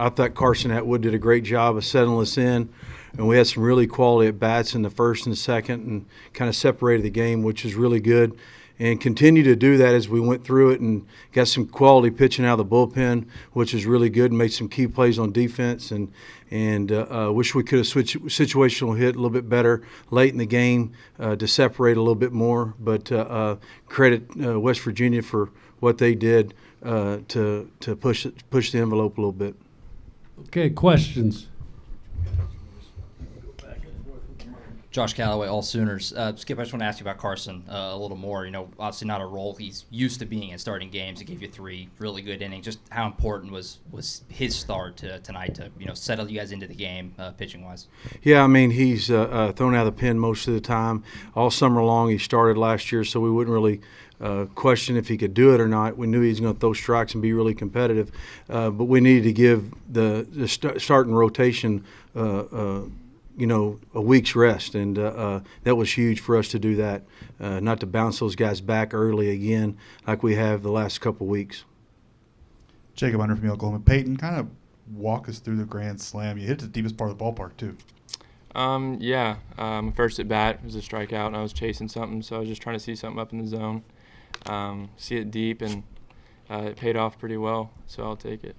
I thought Carson Atwood did a great job of settling us in, and we had some really quality at-bats in the first and the second and kind of separated the game, which is really good, and continue to do that as we went through it and got some quality pitching out of the bullpen, which is really good, and made some key plays on defense, and wish we could have switched situational hit a little bit better late in the game to separate a little bit more, but credit West Virginia for what they did to push the envelope a little bit. Okay, questions? Josh Calloway, All Sooners. Skip, I just want to ask you about Carson a little more. You know, obviously not a role he's used to being in starting games. He gave you 3 really good innings. Just how important was his start tonight to, you know, settle you guys into the game pitching-wise? Yeah, I mean, he's thrown out of the pen most of the time. All summer long he started last year, so we wouldn't really question if he could do it or not. We knew he was going to throw strikes and be really competitive, but we needed to give the starting rotation a week's rest, and that was huge for us to do that, not to bounce those guys back early again like we have the last couple weeks. Jacob Under from Oklahoma. Peyton, kind of walk us through the grand slam. You hit the deepest part of the ballpark, too. First at bat was a strikeout, and I was chasing something, so I was just trying to see something up in the zone, see it deep, and it paid off pretty well, so I'll take it.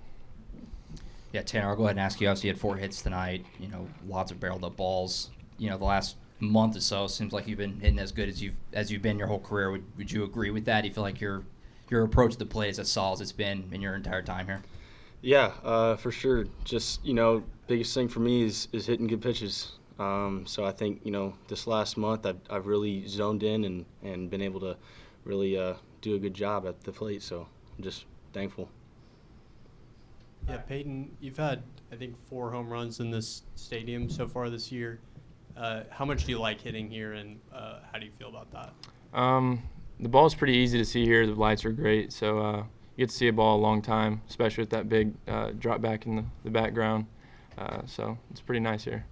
Yeah, Tanner, I'll go ahead and ask you. Obviously, you had 4 hits tonight. You know, lots of barreled up balls. You know, the last month or so seems like you've been hitting as good as you've been your whole career. Would you agree with that? Do you feel like your approach to the plate is as solid as it's been in your entire time here? Yeah, for sure. Just, you know, biggest thing for me is hitting good pitches. So I think, you know, this last month I've really zoned in and been able to really do a good job at the plate. So I'm just thankful. Yeah, Peyton, you've had, I think, 4 home runs in this stadium so far this year. How much do you like hitting here, and how do you feel about that? The ball's pretty easy to see here. The lights are great, so you get to see a ball a long time, especially with that big drop back in the background. So it's pretty nice here.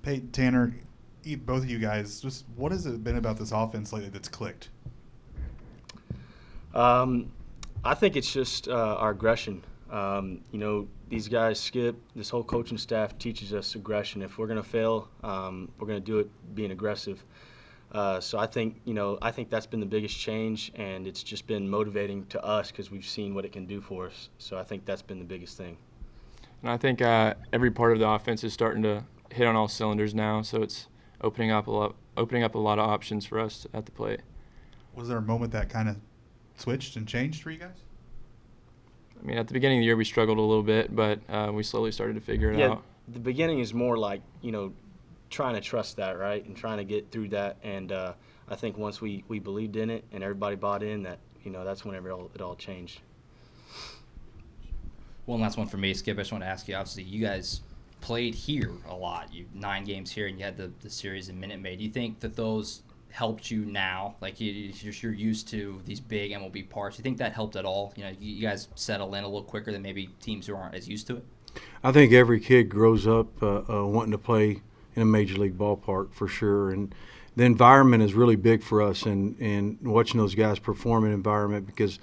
Peyton, Tanner, both of you guys, just what has it been about this offense lately that's clicked? I think it's just our aggression. You know, these guys, Skip, this whole coaching staff teaches us aggression. If we're going to fail, we're going to do it being aggressive. So I think that's been the biggest change, and it's just been motivating to us because we've seen what it can do for us. So I think that's been the biggest thing. And I think every part of the offense is starting to hit on all cylinders now, so it's opening up a lot of options for us at the plate. Was there a moment that kind of switched and changed for you guys? I mean, at the beginning of the year we struggled a little bit, but we slowly started to figure it out. The beginning is more like, you know, trying to trust that, right, and trying to get through that. And I think once we believed in it and everybody bought in, that, you know, that's whenever it all changed. One last one for me, Skip. I just want to ask you, obviously, you guys played here a lot. You 9 games here, and you had the series in Minute Maid. Do you think that those helped you now? Like you're used to these big MLB parks. Do you think that helped at all? You know, you guys settle in a little quicker than maybe teams who aren't as used to it? I think every kid grows up wanting to play in a major league ballpark for sure, and the environment is really big for us, and watching those guys perform in environment, because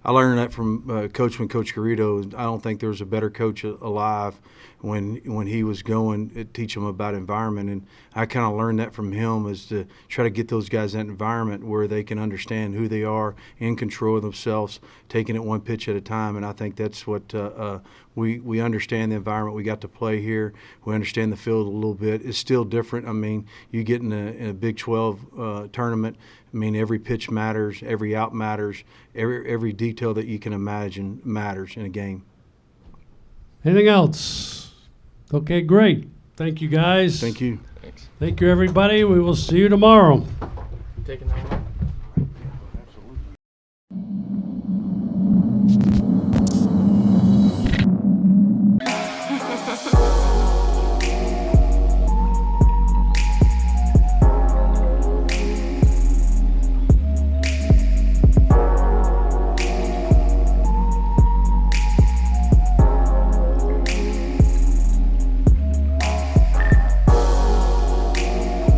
I learned that from Coach Garrido. I don't think there was a better coach alive when he was going to teach them about environment, and I kind of learned that from him, is to try to get those guys in that environment where they can understand who they are, in control of themselves, taking it one pitch at a time. And I think that's what we understand the environment. We got to play here. We understand the field a little bit. It's still different. I mean, you get in a Big 12 tournament. I mean, every pitch matters, every out matters, every detail that you can imagine matters in a game. Anything else? Okay, great. Thank you, guys. Thank you. Thanks. Thank you, everybody. We will see you tomorrow. Taking that one.